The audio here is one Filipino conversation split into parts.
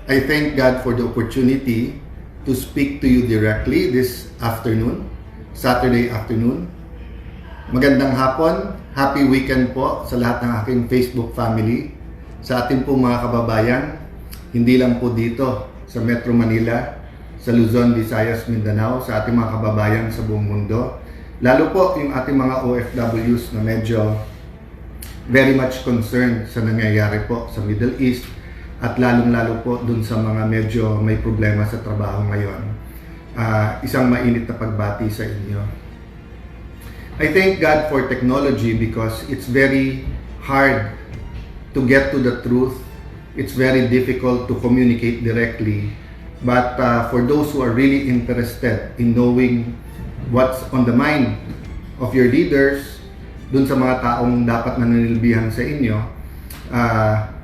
I thank God for the opportunity to speak to you directly this afternoon, Saturday afternoon. Magandang hapon, happy weekend po sa lahat ng aking Facebook family, sa ating po mga kababayan, hindi lang po dito sa Metro Manila, sa Luzon, Visayas, Mindanao, sa ating mga kababayan sa buong mundo, lalo po yung ating mga OFWs na medyo very much concerned sa nangyayari po sa Middle East at lalong-lalo po dun sa mga medyo may problema sa trabaho ngayon. Isang mainit na pagbati sa inyo. I thank God for technology because it's very hard to get to the truth. It's very difficult to communicate directly. But for those who are really interested in knowing what's on the mind of your leaders, dun sa mga taong dapat nananilbihan sa inyo,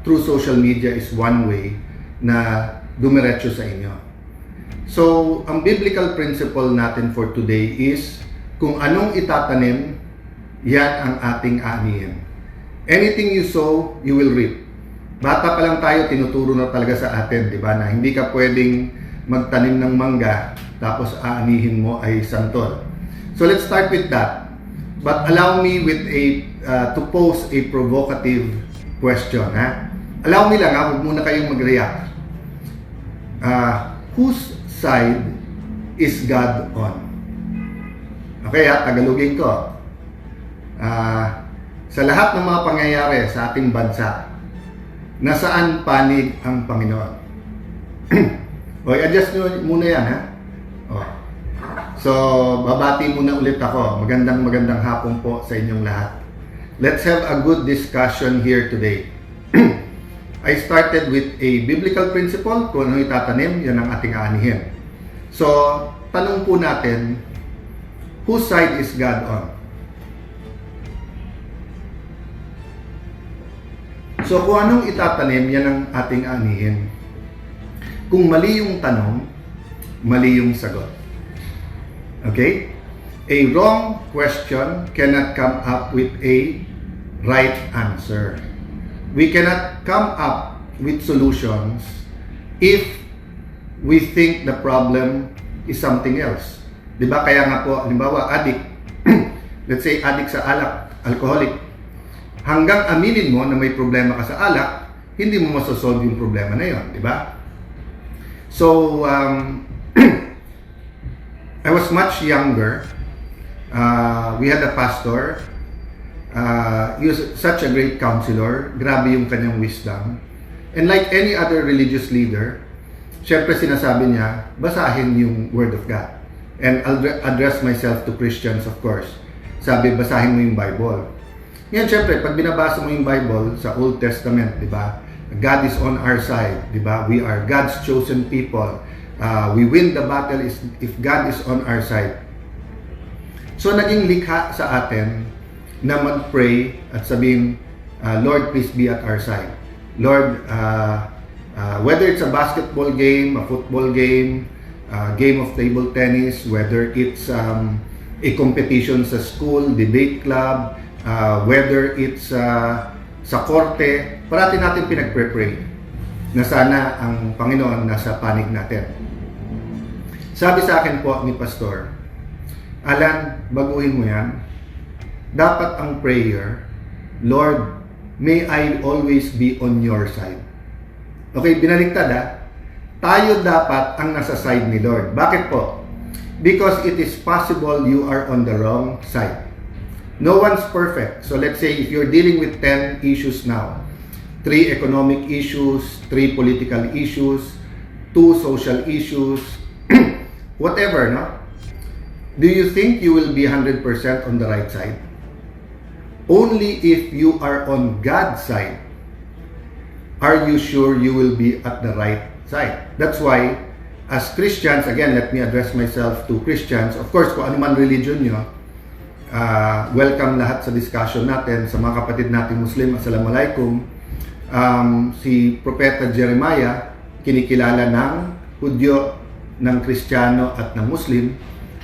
through social media is one way na dumiretso sa inyo. So, ang biblical principle natin for today is kung anong itatanim, yan ang ating aanihin. Anything you sow, you will reap. Bata pa lang tayo, tinuturo na talaga sa atin, di ba? Na hindi ka pwedeng magtanim ng mangga tapos aanihin mo ay santol. So, let's start with that. But allow me with to pose a provocative question. Allow me lang, huwag muna kayong mag-react. Whose side is God on? Okay, Tagalogin ko. Sa lahat ng mga pangyayari sa ating bansa, nasaan panig ang Panginoon? I-adjust nyo muna yan, So, babati muna ulit ako. Magandang hapon po sa inyong lahat. Let's have a good discussion here today. I started with a biblical principle. Kung ano itatanim, yan ang ating aanihin. So, tanong po natin, whose side is God on? So, kung anong itatanim, yan ang ating aanihin. Kung mali yung tanong, mali yung sagot. Okay? A wrong question cannot come up with a right answer. We cannot come up with solutions if we think the problem is something else. Diba? Kaya nga po, halimbawa, addict. Let's say, addict sa alak, alcoholic. Hanggang aminin mo na may problema ka sa alak, hindi mo masosolve yung problema na yon, diba? So, I was much younger. We had a pastor. He was such a great counselor. Grabe yung kanyang wisdom. And like any other religious leader, syempre sinasabi niya, basahin yung Word of God. And I'll address myself to Christians, of course. Sabi, basahin mo yung Bible. Ngayon, syempre, pag binabasa mo yung Bible sa Old Testament, di ba? God is on our side, di ba? We are God's chosen people. We win the battle if God is on our side. So, naging likha sa atin na mag-pray at sabihin, Lord, please be at our side. Lord, whether it's a basketball game, a football game, game of table tennis, whether it's a competition sa school, debate club, whether it's sa korte, parati natin pinag-pray na sana ang Panginoon nasa panig natin. Sabi sa akin po ni Pastor, Alan, baguhin mo yan. Dapat ang prayer, Lord, may I always be on your side. Okay, binaliktad Tayo dapat ang nasa side ni Lord. Bakit po? Because it is possible you are on the wrong side. No one's perfect. So let's say if you're dealing with 10 issues now, 3 economic issues, 3 political issues, 2 social issues, whatever, no? Do you think you will be 100% on the right side? Only if you are on God's side are you sure you will be at the right side. That's why, as Christians, again, let me address myself to Christians. Of course, kung ano man religion nyo, welcome lahat sa discussion natin. Sa mga kapatid natin Muslim, Assalamualaikum. Si Propeta Jeremiah, kinikilala ng Hudyo, ng Kristiyano at ng Muslim.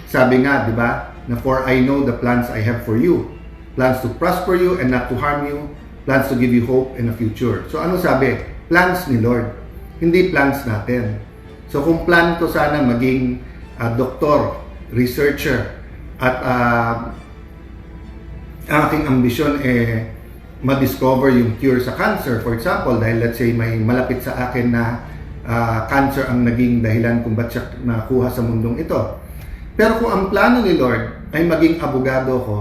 Sabi nga, di ba, na for I know the plans I have for you. Plans to prosper you and not to harm you. Plans to give you hope and a future. So ano sabi? Plans ni Lord. hindi plans natin. So kung plan ko sana maging doktor, researcher, at ang aking ambisyon ma-discover yung cure sa cancer, for example, dahil let's say may malapit sa akin na cancer ang naging dahilan kung ba't siya nakuha sa mundong ito. Pero kung ang plano ni Lord ay maging abogado ko,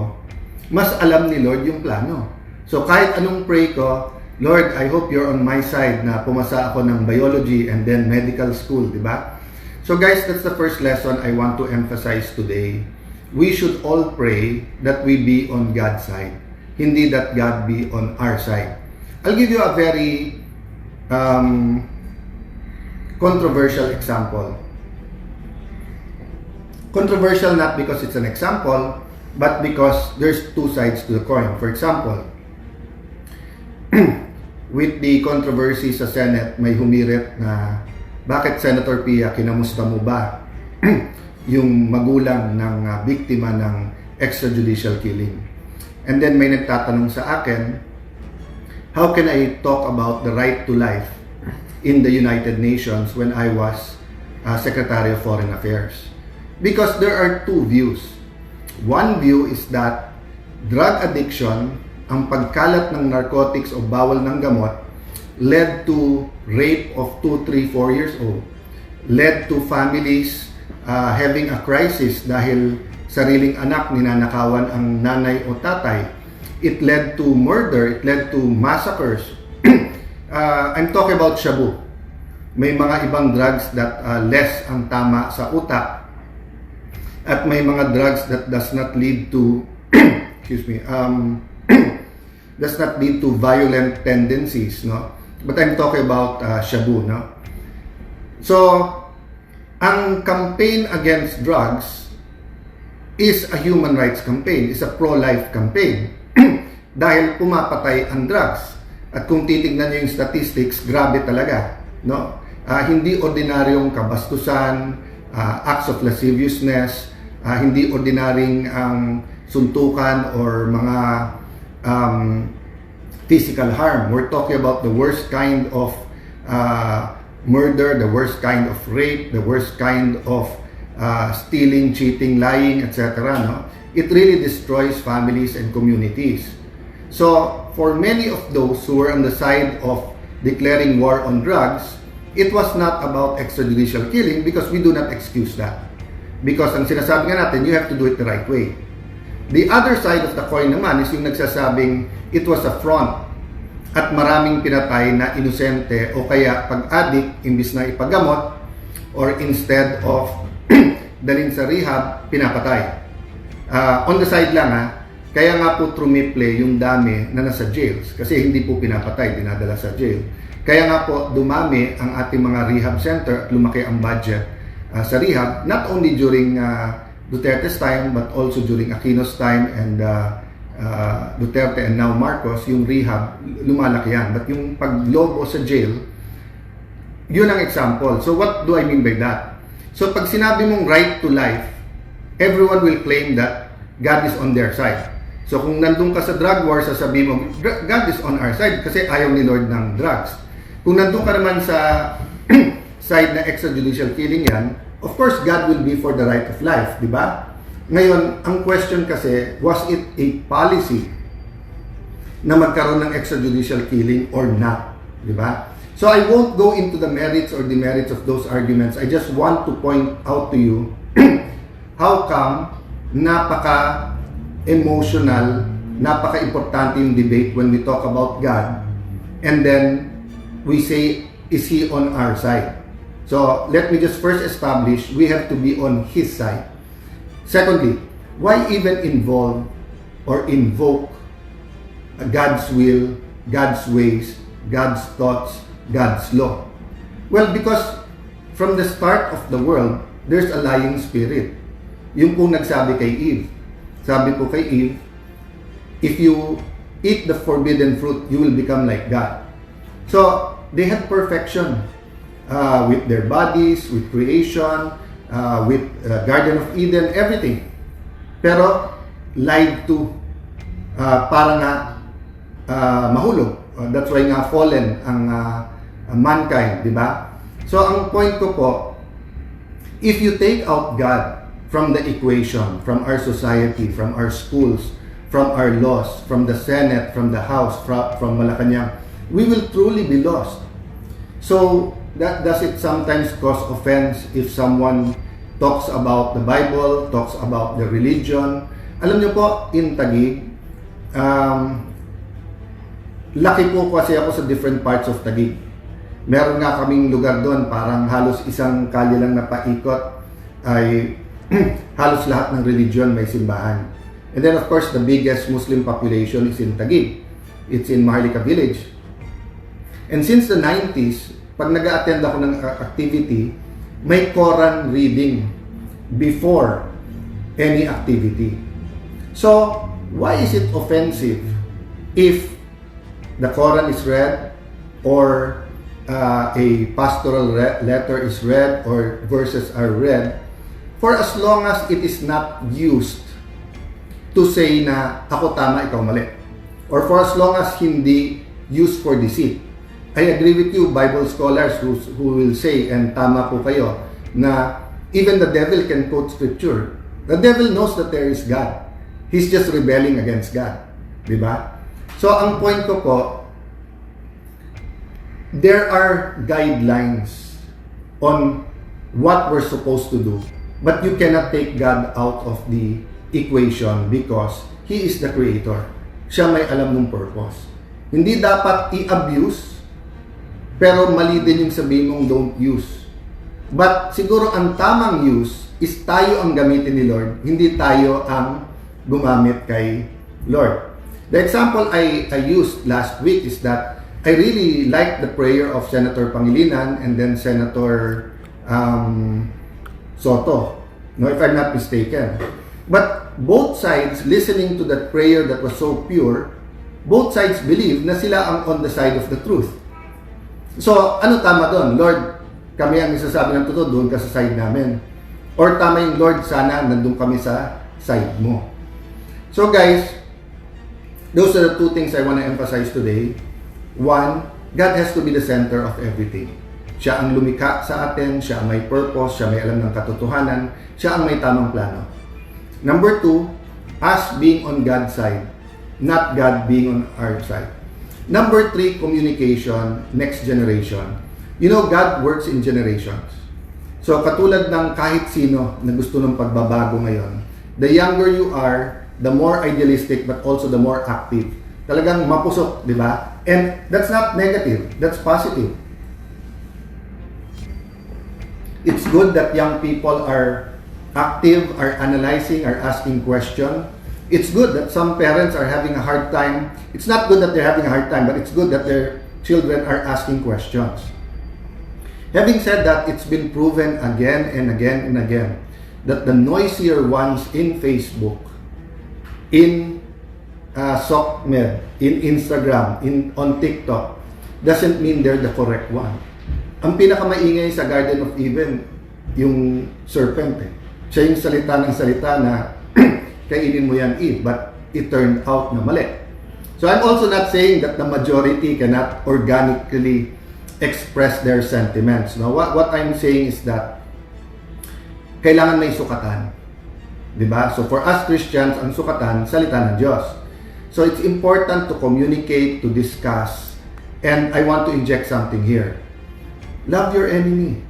mas alam ni Lord yung plano. So kahit anong pray ko, Lord, I hope you're on my side na pumasa ako ng biology and then medical school, di ba? So guys, that's the first lesson I want to emphasize today. We should all pray that we be on God's side, hindi that God be on our side. I'll give you a very controversial example. Controversial not because it's an example, but because there's two sides to the coin. For example, with the controversy sa Senate, may humirit na bakit Senator Pia, kinamusta mo ba yung magulang ng biktima ng extrajudicial killing? And then may nagtatanong sa akin, how can I talk about the right to life in the United Nations when I was Secretary of Foreign Affairs? Because there are two views. One view is that drug addiction, ang pagkalat ng narcotics o bawal ng gamot, led to rape of 2, 3, 4 years old, led to families having a crisis dahil sariling anak ninanakawan ang nanay o tatay. It led to murder, it led to massacres. I'm talking about shabu. May mga ibang drugs that less ang tama sa utak, at may mga drugs that does not lead to excuse me, does not lead to violent tendencies, no? But I'm talking about shabu, no? So, ang campaign against drugs is a human rights campaign, is a pro-life campaign. Dahil pumapatay ang drugs. At kung titignan niyo yung statistics, grabe talaga, no? Hindi ordinaryong kabastusan, acts of lasciviousness, hindi ordinaryong suntukan or mga physical harm. We're talking about the worst kind of murder, the worst kind of rape, the worst kind of stealing, cheating, lying, etc. No? It really destroys families and communities. So, for many of those who were on the side of declaring war on drugs, it was not about extrajudicial killing because we do not excuse that. Because ang sinasabi nga natin, you have to do it the right way. The other side of the coin naman is yung nagsasabing it was a front at maraming pinatay na inosente o kaya pag-addict imbis na ipagamot or instead of dalhin sa rehab, pinapatay. On the side lang kaya nga po trumiple yung dami na nasa jails kasi hindi po pinapatay, dinadala sa jail. Kaya nga po dumami ang ating mga rehab center at lumaki ang budget sa rehab, not only during Duterte's time but also during Aquino's time and Duterte and now Marcos, yung rehab, lumalaki yan. But yung paglobo sa jail, yun ang example. So what do I mean by that? So pag sinabi mong right to life, everyone will claim that God is on their side. So kung nandun ka sa drug war, sasabihin mo, God is on our side kasi ayaw ni Lord ng drugs. Kung nandun ka naman sa side na extrajudicial killing yan, of course, God will be for the right of life, di ba? Ngayon, ang question kasi, was it a policy na magkaroon ng extrajudicial killing or not, di ba? So I won't go into the merits or demerits of those arguments. I just want to point out to you how come napaka-emotional, napaka-importante yung debate when we talk about God and then we say, is He on our side? So, let me just first establish, we have to be on His side. Secondly, why even involve or invoke God's will, God's ways, God's thoughts, God's law? Well, because from the start of the world, there's a lying spirit. Yung pong nagsabi kay Eve. Sabi po kay Eve, if you eat the forbidden fruit, you will become like God. So, they had perfection. With their bodies, with creation, with Garden of Eden, everything. Pero lied to para nga mahulog. That's why nga fallen ang mankind, di ba? So ang point ko po, if you take out God from the equation, from our society, from our schools, from our laws, from the Senate, from the House, from Malacanang, we will truly be lost. So, does it sometimes cause offense if someone talks about the Bible, talks about the religion? Alam niyo po, in Taguig, laki po kasi ako sa different parts of Taguig. Meron nga kaming lugar doon, parang halos isang kalye lang na paikot ay halos lahat ng religion may simbahan. And then of course, the biggest Muslim population is in Taguig. It's in Maharlika Village. And since the 90s, pag nag-attend ako ng activity, may Quran reading before any activity. So, why is it offensive if the Quran is read or a pastoral letter is read or verses are read, for as long as it is not used to say na ako tama, ikaw mali. Or for as long as hindi used for deceit. I agree with you, Bible scholars who will say, and tama po kayo, na even the devil can quote scripture. The devil knows that there is God. He's just rebelling against God. Diba? So, ang point ko po, there are guidelines on what we're supposed to do. But you cannot take God out of the equation because He is the Creator. Siya may alam ng purpose. Hindi dapat i-abuse, pero mali din yung sabihin mong don't use. But siguro ang tamang use is tayo ang gamitin ni Lord, hindi tayo ang gumamit kay Lord. The example I used last week is that I really liked the prayer of Senator Pangilinan and then Senator Soto, no, if I'm not mistaken. But both sides, listening to that prayer that was so pure, both sides believe na sila ang on the side of the truth. So, ano tama doon? Lord, kami ang isasabi ng totoo, doon ka sa side namin. Or tama yung Lord, sana nandun kami sa side mo. So guys, those are the two things I want to emphasize today. One, God has to be the center of everything. Siya ang lumikha sa atin, siya ang may purpose, siya may alam ng katotohanan, siya ang may tamang plano. Number two, us being on God's side, not God being on our side. Number three, communication, next generation. You know, God works in generations. So, katulad ng kahit sino na gusto ng pagbabago ngayon, the younger you are, the more idealistic but also the more active. Talagang mapusok, di ba? And that's not negative, that's positive. It's good that young people are active, are analyzing, are asking questions. It's good that some parents are having a hard time. It's not good that they're having a hard time, but it's good that their children are asking questions. Having said that, it's been proven again and again and again that the noisier ones in Facebook, in SOCMED, in Instagram, on TikTok, doesn't mean they're the correct one. Ang pinakamaingay sa Garden of Eden, yung serpent eh. Siya yung salita ng salita na kainin mo yan, Eve, but it turned out na mali. So I'm also not saying that the majority cannot organically express their sentiments. No? What I'm saying is that kailangan may sukatan. Diba? So for us Christians, ang sukatan, salita ng Diyos. So it's important to communicate, to discuss, and I want to inject something here. Love your enemy.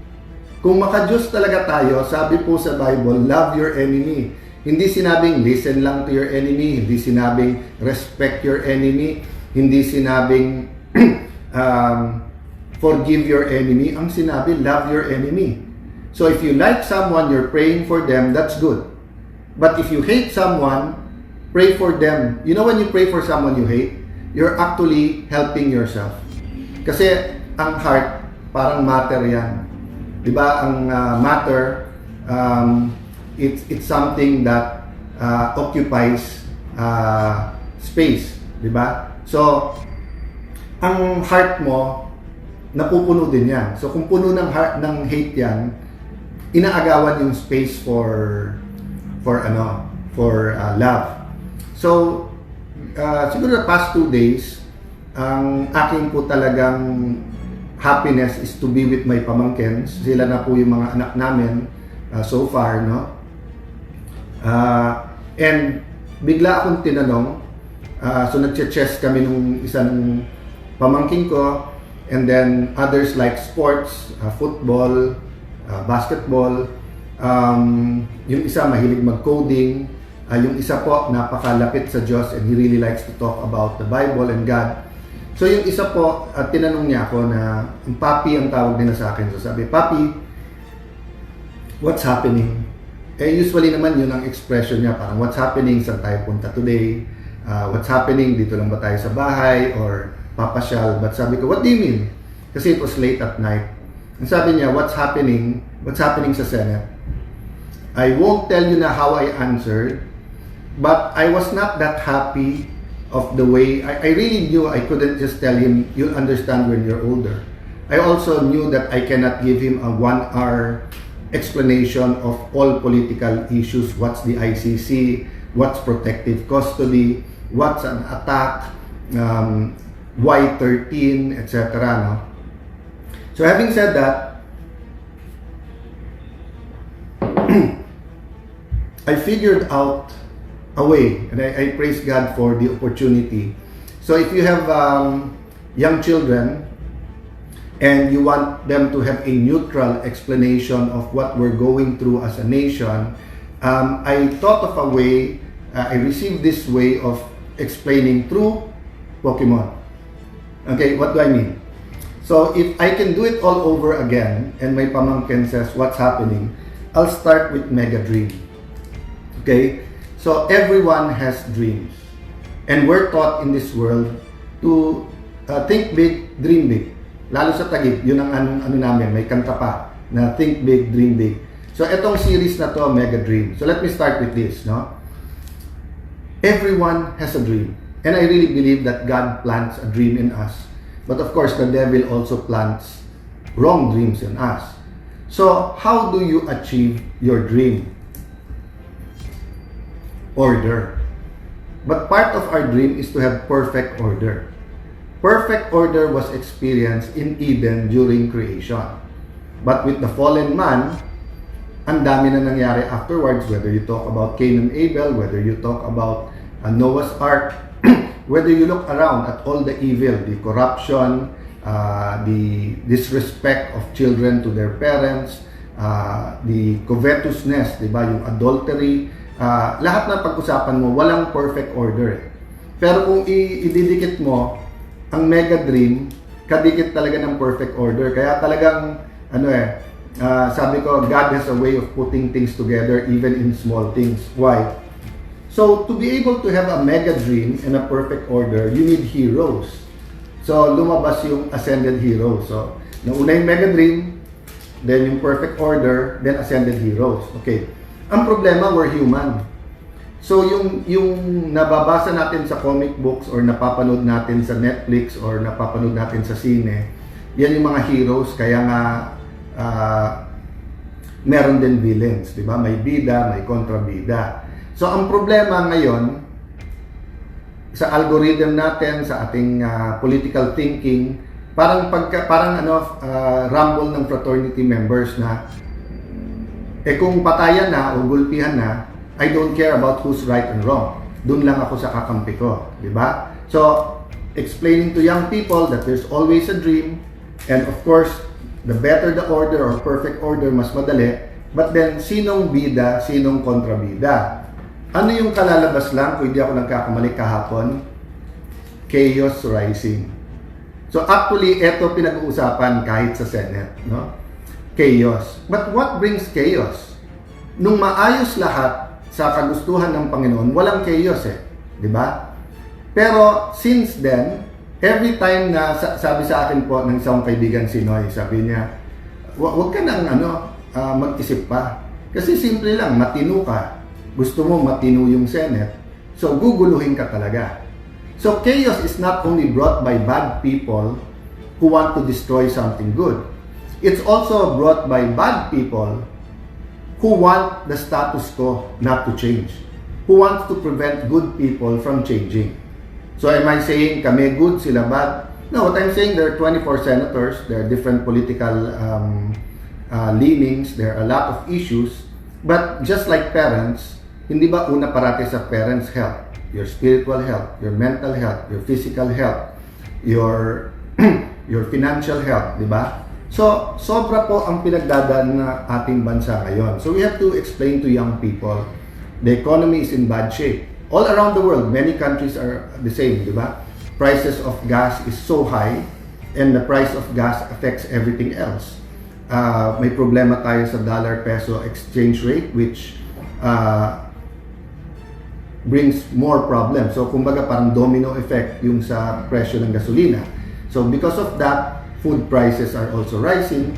Kung maka-Diyos talaga tayo, sabi po sa Bible, love your enemy. Hindi sinabing listen lang to your enemy, hindi sinabing respect your enemy, hindi sinabing forgive your enemy. Ang sinabi, love your enemy. So if you like someone, you're praying for them, that's good. But if you hate someone, pray for them. You know, when you pray for someone you hate, you're actually helping yourself. Kasi ang heart, parang matter yan. Diba? Ang matter, it's something that occupies space. Diba? So, ang heart mo, napupuno din yan. So, kung puno ng heart ng hate yan, inaagawan yung space for love. So, siguro the past 2 days, ang aking po talagang happiness is to be with my pamangkins. Sila na po yung mga anak namin so far, no? And bigla akong tinanong, so nagche-chess kami nung isang pamangkin ko, and then others like sports, football, basketball, yung isa mahilig mag-coding, yung isa po napakalapit sa Diyos and he really likes to talk about the Bible and God. So yung isa po, tinanong niya ako na, Papi ang tawag nila sa akin. So sabi, Papi, what's happening? Usually naman yun ang expression niya, parang what's happening, saan tayo punta today, what's happening, dito lang ba tayo sa bahay, or papasyal. But sabi ko, what do you mean? Kasi it was late at night. Ang sabi niya, what's happening sa Senate? I won't tell you na how I answered, but I was not that happy of the way, I really knew I couldn't just tell him, you'll understand when you're older. I also knew that I cannot give him a 1-hour explanation of all political issues. What's the ICC? What's protective custody? What's an attack? Why 13? Etc. No? So having said that, I figured out a way, and I praise God for the opportunity. So if you have young children, and you want them to have a neutral explanation of what we're going through as a nation, I thought of a way, I received this way of explaining through Pokemon. Okay, what do I mean? So if I can do it all over again, and my pamangkin says, what's happening? I'll start with Mega Dream. Okay, so everyone has dreams. And we're taught in this world to think big, dream big. Lalo sa Taguig, yun ang ano namin, may kanta pa na Think Big, Dream Big. So itong series na to, Mega Dream. So let me start with this, no? Everyone has a dream. And I really believe that God plants a dream in us. But of course, the devil also plants wrong dreams in us. So how do you achieve your dream? Order. But part of our dream is to have perfect order. Perfect order was experienced in Eden during creation. But with the fallen man, ang dami na nangyari afterwards, whether you talk about Cain and Abel, whether you talk about Noah's Ark, whether you look around at all the evil, the corruption, the disrespect of children to their parents, the covetousness, diba, yung adultery, lahat na pag-usapan mo, walang perfect order. Pero kung ididikit mo, ang Mega Dream, kadikit talaga ng perfect order. Kaya talagang, sabi ko, God has a way of putting things together even in small things. Why? So, to be able to have a mega dream and a perfect order, you need heroes. So, lumabas yung ascended heroes. So, nauna yung mega dream, then yung perfect order, then ascended heroes. Okay. Ang problema, we're human. So, yung nababasa natin sa comic books or napapanood natin sa Netflix or napapanood natin sa sine, yan yung mga heroes, kaya nga meron din villains, di ba? May bida, may kontrabida. So, ang problema ngayon, sa algorithm natin, sa ating political thinking, parang rumble ng fraternity members na, kung patayan na o gulpihan na, I don't care about who's right and wrong. Doon lang ako sa kakampi ko, di ba? So, explaining to young people that there's always a dream, and of course, the better the order or perfect order, mas madali. But then, sinong bida, sinong kontrabida? Ano yung kalalabas lang, kung hindi ako nagkakamali kahapon? Chaos rising. So actually, ito pinag-uusapan kahit sa Senate, no? Chaos. But what brings chaos? Nung maayos lahat sa kagustuhan ng Panginoon, walang chaos di ba? Pero since then, every time na sabi sa akin po ng isang kaibigan si Noy, sabi niya, wag ka nang mag-isip pa. Kasi simple lang, matino ka. Gusto mo matino yung Senate, so guguluhin ka talaga. So chaos is not only brought by bad people who want to destroy something good. It's also brought by bad people who want the status quo not to change. Who wants to prevent good people from changing. So am I saying kami good, sila bad? No, what I'm saying, there are 24 senators, there are different political leanings, there are a lot of issues, but just like parents, hindi ba una parati sa parents' health, your spiritual health, your mental health, your physical health, your your financial health, di ba? So, sobra po ang pinagdadaan na ating bansa ngayon. So, we have to explain to young people, the economy is in bad shape. All around the world, many countries are the same, di ba? Prices of gas is so high, and the price of gas affects everything else. May problema tayo sa dollar-peso exchange rate, which brings more problems. So, kumbaga parang domino effect yung sa presyo ng gasolina. So, because of that, food prices are also rising.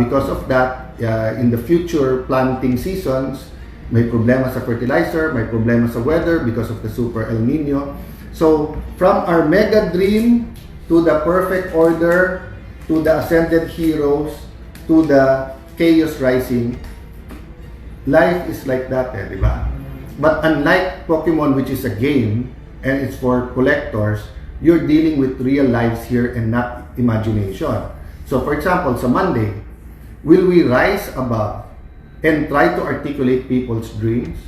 Because of that, in the future planting seasons, may problema sa fertilizer, may problema sa weather because of the super El Nino. So, from our mega dream to the perfect order, to the ascended heroes, to the chaos rising, life is like that, di ba? But unlike Pokemon, which is a game, and it's for collectors, you're dealing with real lives here and not imagination. So, for example, sa Monday, will we rise above and try to articulate people's dreams?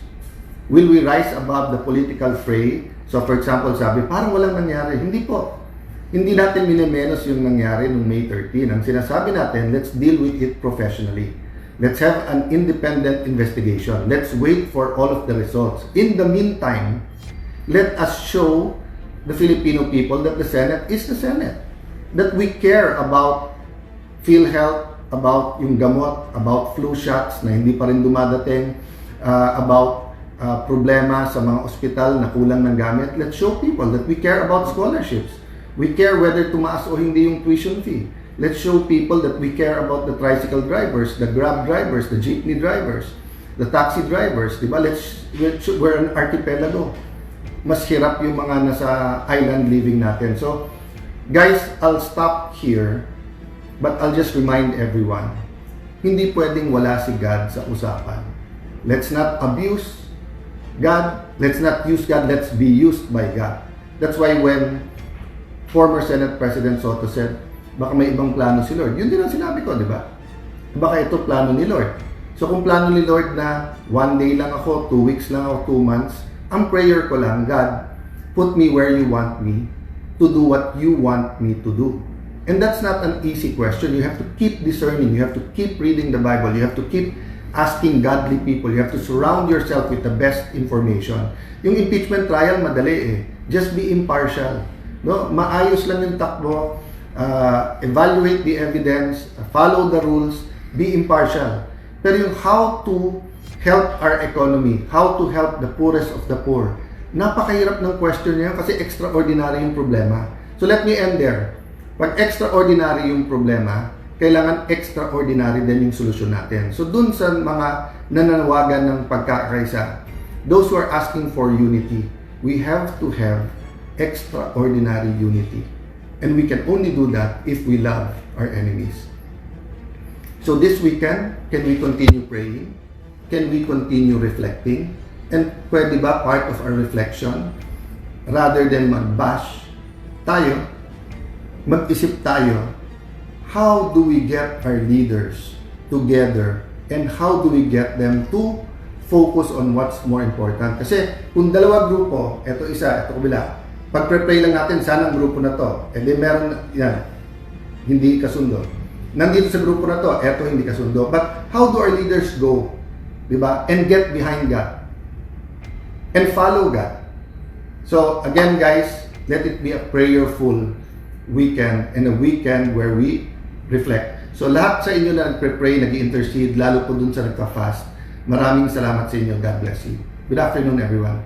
Will we rise above the political fray? So, for example, sabi, parang walang nangyari. Hindi po. Hindi natin minemenos yung nangyari noong May 13. Ang sinasabi natin, let's deal with it professionally. Let's have an independent investigation. Let's wait for all of the results. In the meantime, let us show the Filipino people that the Senate is the Senate. That we care about PhilHealth, about yung gamot, about flu shots na hindi pa rin dumadating, about problema sa mga ospital na kulang ng gamit. Let's show people that we care about scholarships. We care whether tumaas o hindi yung tuition fee. Let's show people that we care about the tricycle drivers, the Grab drivers, the jeepney drivers, the taxi drivers. Diba? We're an archipelago. Mas hirap yung mga nasa island living natin. So, guys, I'll stop here, but I'll just remind everyone, hindi pwedeng wala si God sa usapan. Let's not abuse God, let's not use God, let's be used by God. That's why when former Senate President Soto said, baka may ibang plano si Lord, yun din ang sinabi ko, di ba? Baka ito plano ni Lord. So kung plano ni Lord na 1 day lang ako, 2 weeks lang ako, 2 months, ang prayer ko lang, God, put me where you want me to do what you want me to do. And that's not an easy question. You have to keep discerning, you have to keep reading the Bible, you have to keep asking godly people. You have to surround yourself with the best information. Yung impeachment trial, madali eh. Just be impartial. No? Maayos lang yung takbo. Evaluate the evidence. Follow the rules. Be impartial. Pero yung how to help our economy, how to help the poorest of the poor, napakahirap ng question niya kasi extraordinary yung problema. So let me end there. Pag extraordinary yung problema, kailangan extraordinary din yung solusyon natin. So dun sa mga nananawagan ng pagkakaisa, those who are asking for unity, we have to have extraordinary unity. And we can only do that if we love our enemies. So this weekend, can we continue praying? Can we continue reflecting? And pwede ba part of our reflection, rather than mag-bash tayo, mag-isip tayo, how do we get our leaders together and how do we get them to focus on what's more important? Kasi kung dalawa grupo, ito isa, ito kabila, pag-pray lang natin, sana ang grupo na to, and then meron, yan, hindi kasundo. Nandito sa grupo na to, ito hindi kasundo. But how do our leaders go? Diba? And get behind God. And follow God. So again guys, let it be a prayerful weekend and a weekend where we reflect. So lahat sa inyo na nagpe-pray, nag-intercede, lalo po dun sa nagpa-fast, maraming salamat sa inyo. God bless you. Good afternoon everyone.